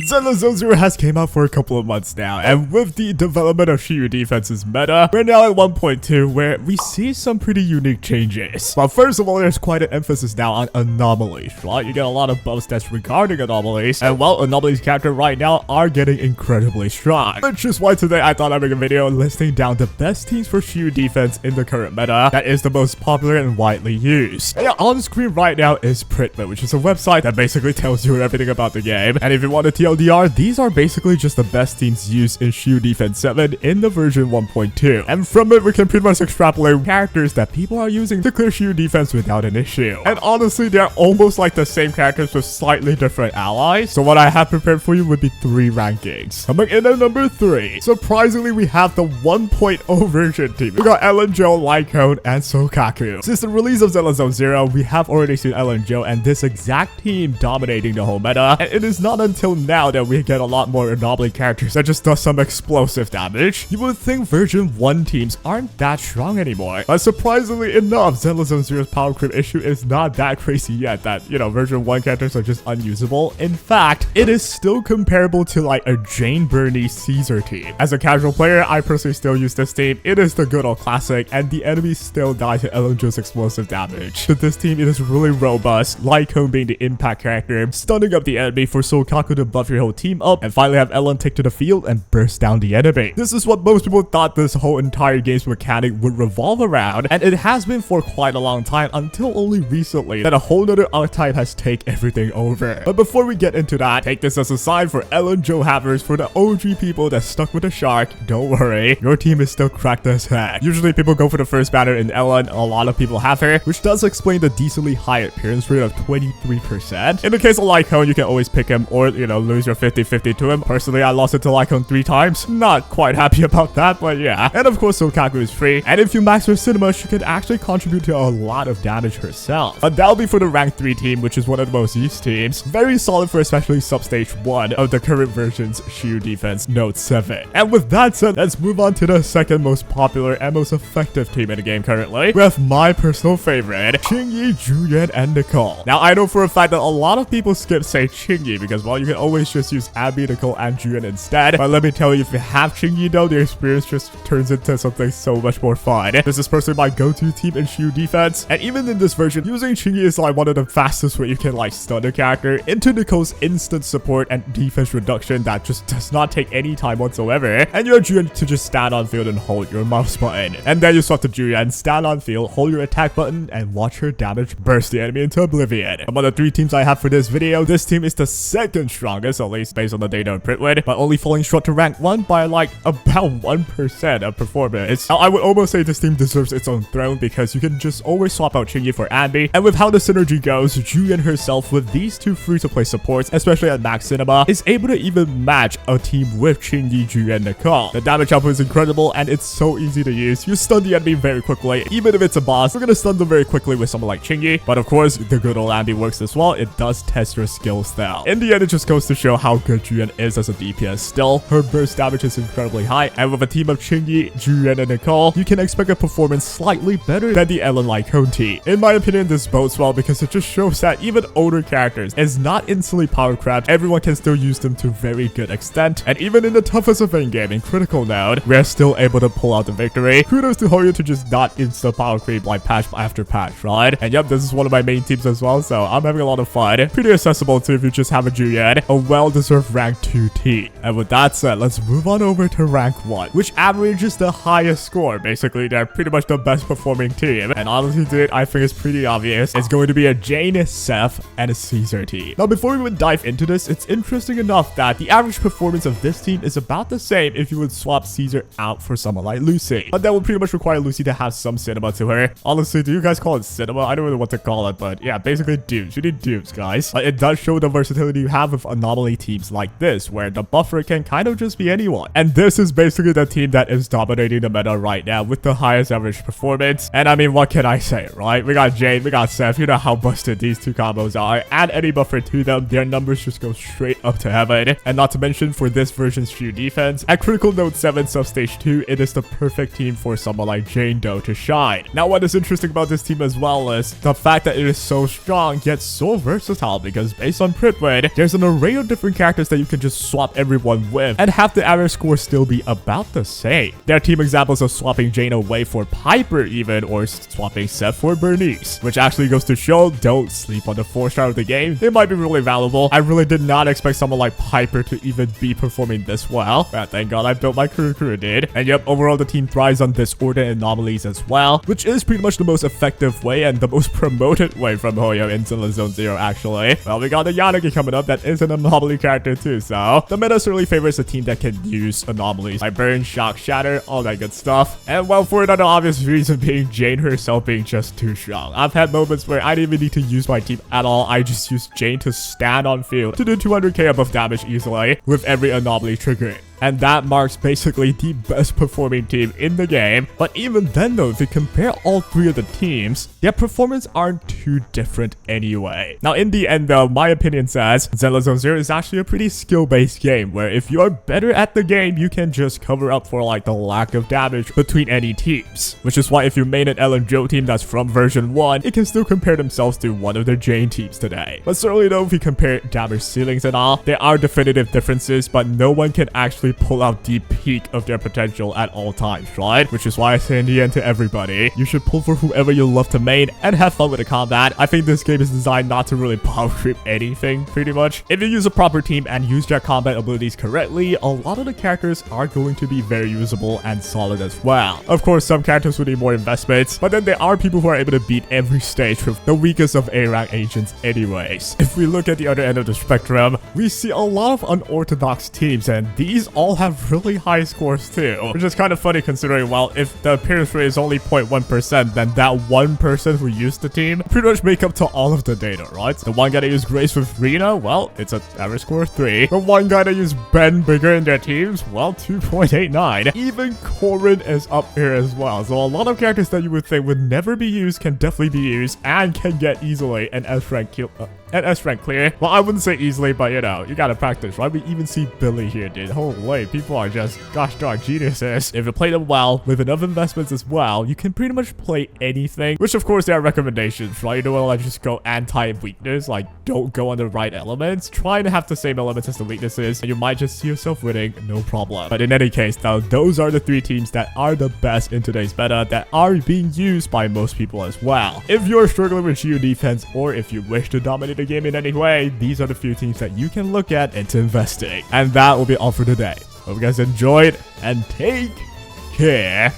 Zenless 0 has came out for a couple of months now, and with the development of Shiyu defense's meta, we're now at 1.2 where we see some pretty unique changes. But first of all, there's quite an emphasis now on anomalies, right? You get a lot of buff stats regarding anomalies, and well, anomalies characters right now are getting incredibly strong. Which is why today I thought I'd make a video listing down the best teams for Shiyu defense in the current meta that is the most popular and widely used. And yeah, on screen right now is Pritman, which is a website that basically tells you everything about the game. And if you want to TLDR, these are basically just the best teams used in Shiyu Defense 7 in the version 1.2. And from it, we can pretty much extrapolate characters that people are using to clear Shiyu defense without an issue. And honestly, they're almost like the same characters with slightly different allies. So what I have prepared for you would be 3 rankings. Coming in at number 3, surprisingly, we have the 1.0 version team. We got Ellen, Joe, Lycone, and Sokaku. Since the release of Zenless 0, we have already seen Ellen, Joe, and this exact team dominating the whole meta. And it is not until now that we get a lot more anomaly characters that just does some explosive damage. You would think version 1 teams aren't that strong anymore, but surprisingly enough, Zenless 0's power creep issue is not that crazy yet that, you know, version 1 characters are just unusable. In fact, it is still comparable to like a Jane Bernie Caesar team. As a casual player, I personally still use this team. It is the good old classic, and the enemies still die to Ellen Joe's explosive damage. With this team, it is really robust, Lycone being the impact character, stunning up the enemy for Sokaku to buff your whole team up, and finally have Ellen take to the field and burst down the enemy. This is what most people thought this whole entire game's mechanic would revolve around, and it has been for quite a long time until only recently that a whole nother archetype has taken everything over. But before we get into that, take this as a sign for Ellen Joe havers. For the OG people that stuck with the shark, don't worry, your team is still cracked as heck. Usually people go for the first banner in Ellen, a lot of people have her, which does explain the decently high appearance rate of 23%. In the case of Lycone, you can always pick him or, you know, lose your 50-50 to him. Personally, I lost it to Lycone 3 times. Not quite happy about that, but yeah. And of course, Sokaku is free. And if you max her cinema, she can actually contribute to a lot of damage herself. But that'll be for the rank 3 team, which is one of the most used teams. Very solid for especially substage 1 of the current version's Shiyu defense Note 7. And with that said, let's move on to the second most popular and most effective team in the game currently, with my personal favorite, Qingyi, Julian, and Nicole. Now, I know for a fact that a lot of people skip say Qingyi because, well, you can always just use Abby, Nicole, and Julian instead. But let me tell you, if you have Qingyi though, the experience just turns into something so much more fun. This is personally my go-to team in Shiyu defense, and even in this version, using Qingyi is like one of the fastest way you can like stun a character into Nicole's instant support and defense reduction that just does not take any time whatsoever. And you have Julian to just stand on field and hold your mouse button. And then you swap to Julian, stand on field, hold your attack button, and watch her damage burst the enemy into oblivion. Among the 3 teams I have for this video, this team is the second strongest, at least based on the data of Pritwood, but only falling short to rank 1 by like about 1% of performance. Now, I would almost say this team deserves its own throne because you can just always swap out Qingyi for Abby, and with how the synergy goes, Julian herself with these 2 free-to-play supports, especially at max cinema, is able to even match a team with Qingyi, Julian, and Nicole. The damage output is incredible, and it's so easy to use. You stun the enemy very quickly. Even if it's a boss, we're gonna stun them very quickly with someone like Qingyi, but of course, the good old Abby works as well. It does test your skills though. In the end, it just goes to show how good Julian is as a DPS still. Her burst damage is incredibly high, and with a team of Qingyi, Julian, and Nicole, you can expect a performance slightly better than the Ellen Lycone team. In my opinion, this bodes well because it just shows that even older characters is not instantly power crabbed. Everyone can still use them to very good extent, and even in the toughest of in-game in critical node, we're still able to pull out the victory. Kudos to Hoyo to just not insta power creep like patch after patch, right? And yep, this is one of my main teams as well, so I'm having a lot of fun. Pretty accessible too if you just have a Julian, a well-deserved rank 2 team. And with that said, let's move on over to rank 1, which averages the highest score. Basically, they're pretty much the best performing team, and honestly, dude, I think it's pretty obvious. It's going to be a Jane, Seth, and a Caesar team. Now, before we even dive into this, it's interesting enough that the average performance of this team is about the same if you would swap Caesar out for someone like Lucy, but that would pretty much require Lucy to have some cinema to her. Honestly, do you guys call it cinema? I don't really know what to call it, but yeah, basically dupes. You need dupes, guys. But it does show the versatility you have with anomaly teams like this, where the buffer can kind of just be anyone. And this is basically the team that is dominating the meta right now with the highest average performance. And I mean, what can I say, right? We got Jane, we got Seth. You know how busted these 2 combos are. Add any buffer to them, their numbers just go straight up to heaven. And not to mention, for this version's Shiyu defense, at critical node 7 substage 2, it is the perfect team for someone like Jane Doe to shine. Now, what is interesting about this team as well is the fact that it is so strong yet so versatile, because based on Pritwood, there's an array of of different characters that you can just swap everyone with and have the average score still be about the same. There are team examples of swapping Jane away for Piper even, or swapping Seth for Bernice, which actually goes to show don't sleep on the 4-star of the game. They might be really valuable. I really did not expect someone like Piper to even be performing this well. But thank God I built my crew did. And yep, overall the team thrives on disorder and anomalies as well, which is pretty much the most effective way and the most promoted way from Hoyo in Zenless Zone 0 actually. Well, we got the Yanagi coming up that is an anomaly character too, so the meta certainly favors a team that can use anomalies like Burn, Shock, Shatter, all that good stuff. And well, for another obvious reason being Jane herself being just too strong. I've had moments where I didn't even need to use my team at all. I just used Jane to stand on field to do 200k above damage easily with every anomaly triggering. And that marks basically the best performing team in the game. But even then though, if you compare all 3 of the teams, their performance aren't too different anyway. Now in the end though, my opinion says Zenless Zone 0 is actually a pretty skill-based game where if you're better at the game, you can just cover up for like the lack of damage between any teams. Which is why if you main an L and Joe team that's from version 1, it can still compare themselves to one of the Jane teams today. But certainly though, if you compare damage ceilings and all, there are definitive differences, but no one can actually pull out the peak of their potential at all times, right? Which is why I say in the end to everybody, you should pull for whoever you love to main and have fun with the combat. I think this game is designed not to really power creep anything, pretty much. If you use a proper team and use their combat abilities correctly, a lot of the characters are going to be very usable and solid as well. Of course, some characters will need more investments, but then there are people who are able to beat every stage with the weakest of A-rank agents anyways. If we look at the other end of the spectrum, we see a lot of unorthodox teams, and these all have really high scores too, which is kind of funny considering, well, if the appearance rate is only 0.1%, then that one person who used the team pretty much make up to all of the data, right? The one guy that used Grace with Rena, well, it's an average score of 3. The one guy that used Ben Bigger in their teams, well, 2.89. Even Corin is up here as well. So a lot of characters that you would think would never be used can definitely be used and can get easily an S-rank kill. S-rank clear. Well, I wouldn't say easily, but you know, you gotta practice, right? We even see Billy here, dude. Holy, people are just gosh darn geniuses. If you play them well, with enough investments as well, you can pretty much play anything, which of course there are recommendations, right? You don't want to like just go anti-weakness, like don't go on the right elements. Try to have the same elements as the weaknesses, and you might just see yourself winning, no problem. But in any case, though, those are the 3 teams that are the best in today's meta that are being used by most people as well. If you're struggling with Shiyu defense, or if you wish to dominate the game in any way, these are the few teams that you can look at into investing. And that will be all for today. Hope you guys enjoyed, and take care.